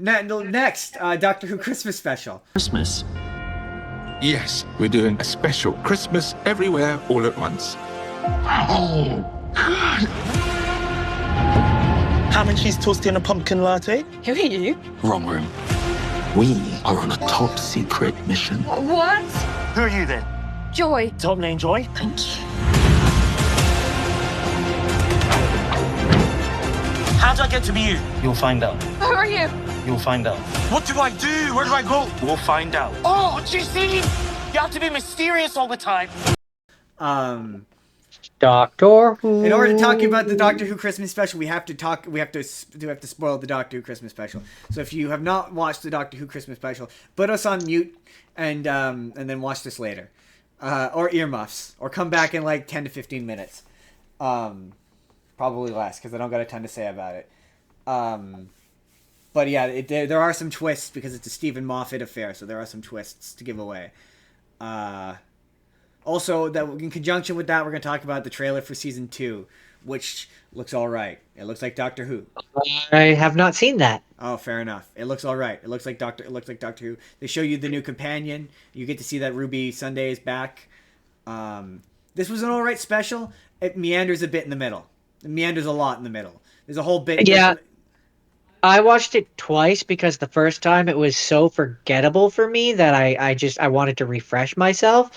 Next, Doctor Who Christmas special. Christmas. Yes, we're doing a special Christmas everywhere all at once. Oh, God. Ham and cheese toasty and a pumpkin latte? Who are you? Wrong room. We are on a top secret mission. What? Who are you then? Joy. Tom Lane Joy? Thank you. How do I get to be you? You'll find out. Who are you? You'll find out. What do I do? Where do I go? We'll find out. Oh, do you see? You have to be mysterious all the time. Doctor Who. In order to talk about the Doctor Who Christmas special, we have to spoil the Doctor Who Christmas special. So if you have not watched the Doctor Who Christmas special, put us on mute and then watch this later, or earmuffs, or come back in like 10 to 15 minutes. Probably less because I don't got a ton to say about it. But yeah, there are some twists because it's a Stephen Moffat affair, so there are some twists to give away. Also, that in conjunction with that, we're going to talk about the trailer for season 2, which looks all right. It looks like Doctor Who. I have not seen that. Oh, fair enough. It looks all right. It looks like Doctor Who. They show you the new companion. You get to see that Ruby Sunday is back. This was an all right special. It meanders a bit in the middle. It meanders a lot in the middle. There's a whole bit. Yeah. I watched it twice because the first time it was so forgettable for me that I wanted to refresh myself.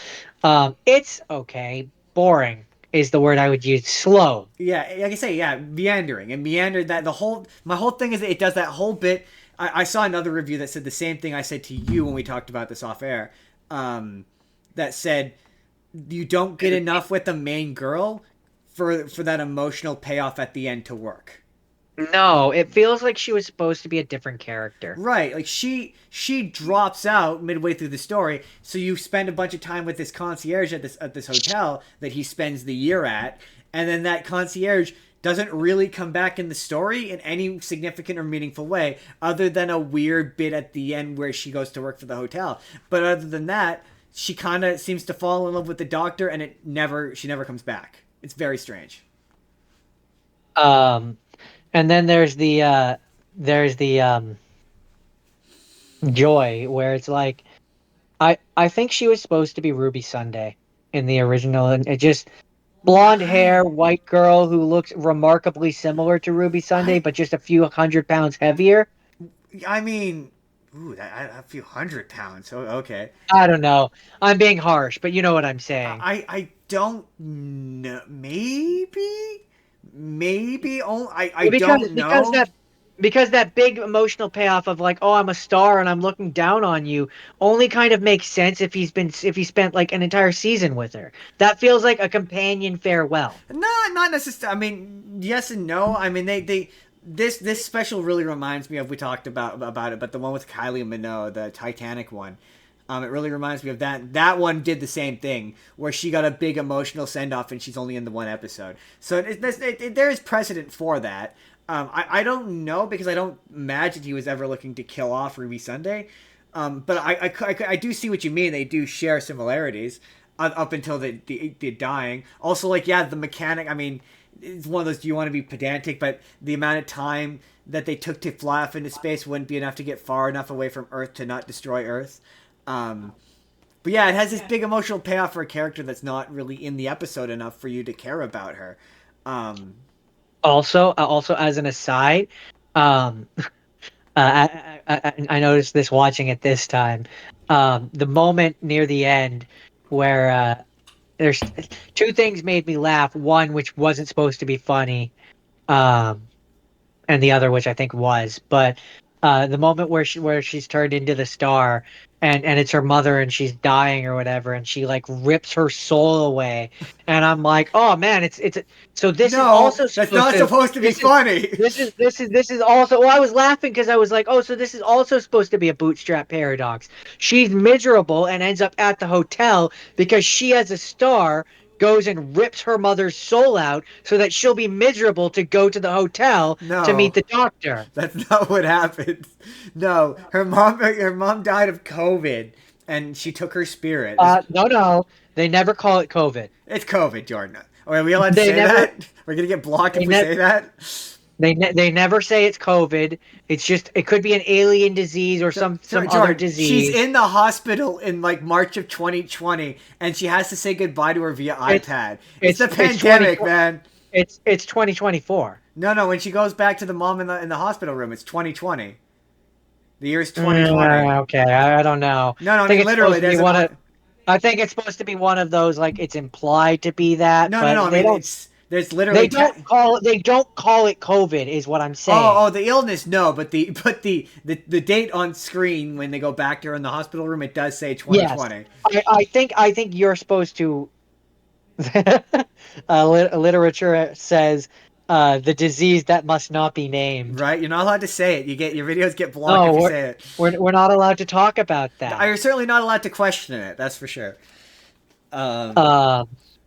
It's okay. Boring is the word I would use. Slow. Yeah, like I say, yeah, meandering. And meandered that my whole thing is that it does that whole bit. I saw another review that said the same thing I said to you when we talked about this off air. That said, you don't get enough with the main girl for that emotional payoff at the end to work. No, it feels like she was supposed to be a different character. Right, like she drops out midway through the story, so you spend a bunch of time with this concierge at this hotel that he spends the year at, and then that concierge doesn't really come back in the story in any significant or meaningful way, other than a weird bit at the end where she goes to work for the hotel. But other than that, she kind of seems to fall in love with the doctor, and she never comes back. It's very strange. And then there's the Joy, where it's like, I think she was supposed to be Ruby Sunday in the original, and it just blonde hair, white girl who looks remarkably similar to Ruby Sunday, but just a few 100 pounds heavier. I mean, a few 100 pounds. Oh, okay. I don't know. I'm being harsh, but you know what I'm saying. I don't know. Maybe. Oh, I don't know. Because that big emotional payoff of like, oh, I'm a star and I'm looking down on you, only kind of makes sense if he spent like an entire season with her. That feels like a companion farewell. No, not necessarily. I mean, yes and no. I mean, this special really reminds me of, we talked about it, but the one with Kylie Minogue, the Titanic one. It really reminds me of that. That one did the same thing, where she got a big emotional send-off and she's only in the one episode. So there is precedent for that. I don't know, because I don't imagine he was ever looking to kill off Ruby Sunday. But I do see what you mean. They do share similarities up until the dying. Also, like, yeah, the mechanic, I mean, it's one of those, do you want to be pedantic, but the amount of time that they took to fly off into space wouldn't be enough to get far enough away from Earth to not destroy Earth. But yeah, it has this big emotional payoff for a character that's not really in the episode enough for you to care about her. Also, as an aside, I noticed this watching it this time. The moment near the end where there's two things made me laugh. One, which wasn't supposed to be funny, and the other, which I think was. But the moment where she's turned into the star, and it's her mother and she's dying or whatever, and she like rips her soul away, and I'm like, oh man, it's so this is also supposed to be funny. This is also, well, I was laughing because I was like, oh, so this is also supposed to be a bootstrap paradox. She's miserable and ends up at the hotel because she, as a star, goes and rips her mother's soul out so that she'll be miserable to go to the hotel to meet the doctor. That's not what happened. No, her mom died of COVID, and she took her spirit. No, they never call it COVID. It's COVID, Jordan. Are we allowed to say that? We're gonna get blocked if we say that. They never say it's COVID. It's just it could be an alien disease or some other disease. She's in the hospital in like March of 2020, and she has to say goodbye to her via iPad. It's the pandemic, man. It's 2024. No. When she goes back to the mom in the hospital room, it's 2020. The year's 2020. Okay, I don't know. No, I mean, literally, I think it's supposed to be one of those, like, it's implied to be that. No. I mean, there's literally they don't call it COVID, is what I'm saying. Oh, the illness, no, but the date on screen when they go back to her in the hospital room, it does say 2020. Yes. I think you're supposed to. Literature says the disease that must not be named. Right, you're not allowed to say it. Your videos get blocked if you say it. We're not allowed to talk about that. You're certainly not allowed to question it. That's for sure.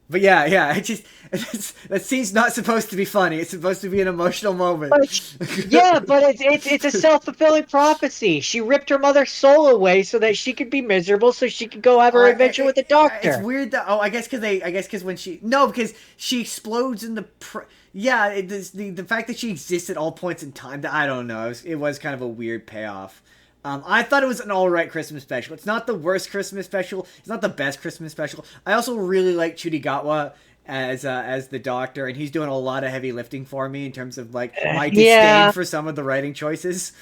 But yeah, that scene's not supposed to be funny. It's supposed to be an emotional moment. But it's a self-fulfilling prophecy. She ripped her mother's soul away so that she could be miserable, so she could go have her adventure with the doctor. It's weird that because she explodes in the the fact that she exists at all points in time. I don't know. It was kind of a weird payoff. I thought it was an alright Christmas special. It's not the worst Christmas special. It's not the best Christmas special. I also really like Chudigatwa as the doctor, and he's doing a lot of heavy lifting for me in terms of like my disdain for some of the writing choices.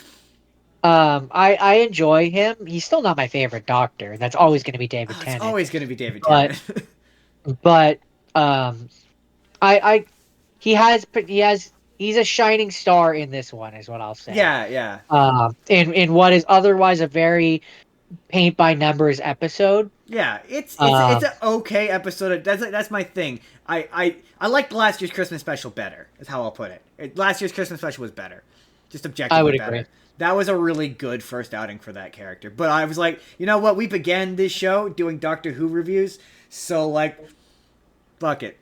I enjoy him. He's still not my favorite doctor. That's always going to be David Tennant. It's always going to be David Tennant. But he's a shining star in this one, is what I'll say. Yeah. In what is otherwise a very paint by numbers episode. Yeah, it's an okay episode. That's my thing. I liked last year's Christmas special better. Is how I'll put it. Last year's Christmas special was better, just objectively. I would better. agree. That was a really good first outing for that character. But I was like, you know what? We began this show doing Doctor Who reviews, so like, fuck it.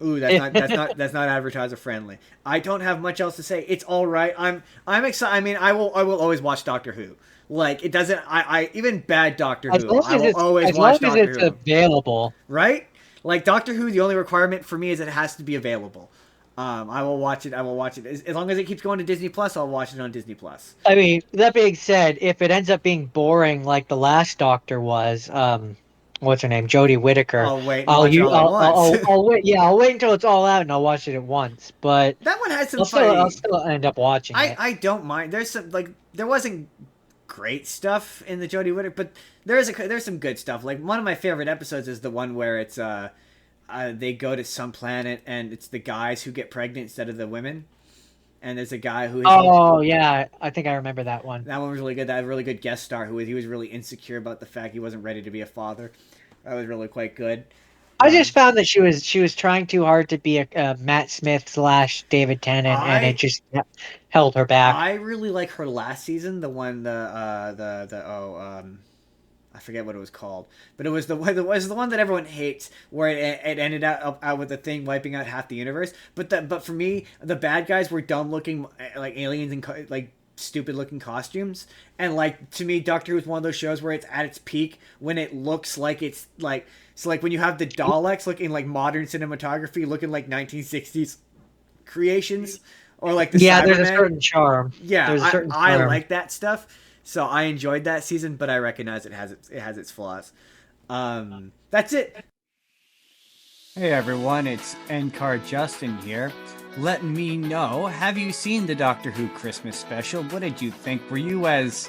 Ooh, that's not advertiser friendly. I don't have much else to say. It's all right. I'm excited. I mean, I will always watch Doctor Who. Like, it doesn't. I even bad Doctor Who. I will always watch Doctor Who. As long as it's available, right? Like Doctor Who, the only requirement for me is it has to be available. I will watch it. As long as it keeps going to Disney Plus, I'll watch it on Disney Plus. I mean, that being said, if it ends up being boring like the last Doctor was, what's her name, Jodie Whittaker. I'll wait. I'll wait. Yeah, I'll wait until it's all out and I'll watch it at once. But that one has some. I'll still end up watching it. I don't mind. There's some there wasn't great stuff in the Jodie Whittaker, but there's some good stuff. Like one of my favorite episodes is the one where it's they go to some planet and it's the guys who get pregnant instead of the women. And there's a guy who. Yeah, I think I remember that one. That one was really good. That had a really good guest star he was really insecure about the fact he wasn't ready to be a father. That was really quite good. I just found that she was trying too hard to be a Matt Smith / David Tennant, and it just held her back. I really like her last season, the one I forget what it was called, but it was the one that everyone hates, where it ended out with the thing wiping out half the universe. But for me, the bad guys were dumb looking, like aliens and like stupid looking costumes. And like to me, Doctor Who is one of those shows where it's at its peak when it looks like it's like when you have the Daleks looking like modern cinematography, looking like 1960s creations, or like the Cybermen. There's a certain charm. Yeah, I like that stuff. So I enjoyed that season, but I recognize it has its flaws. That's it. Hey everyone, it's NCAR Justin here. Let me know, have you seen the Doctor Who Christmas special? What did you think? Were you as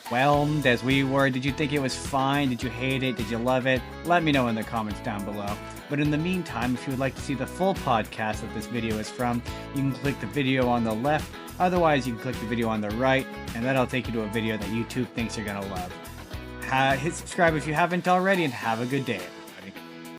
whelmed as we were? Did you think it was fine? Did you hate it? Did you love it? Let me know in the comments down below. But in the meantime, if you would like to see the full podcast that this video is from, you can click the video on the left. Otherwise, you can click the video on the right, and that'll take you to a video that YouTube thinks you're going to love. Hit subscribe if you haven't already, and have a good day.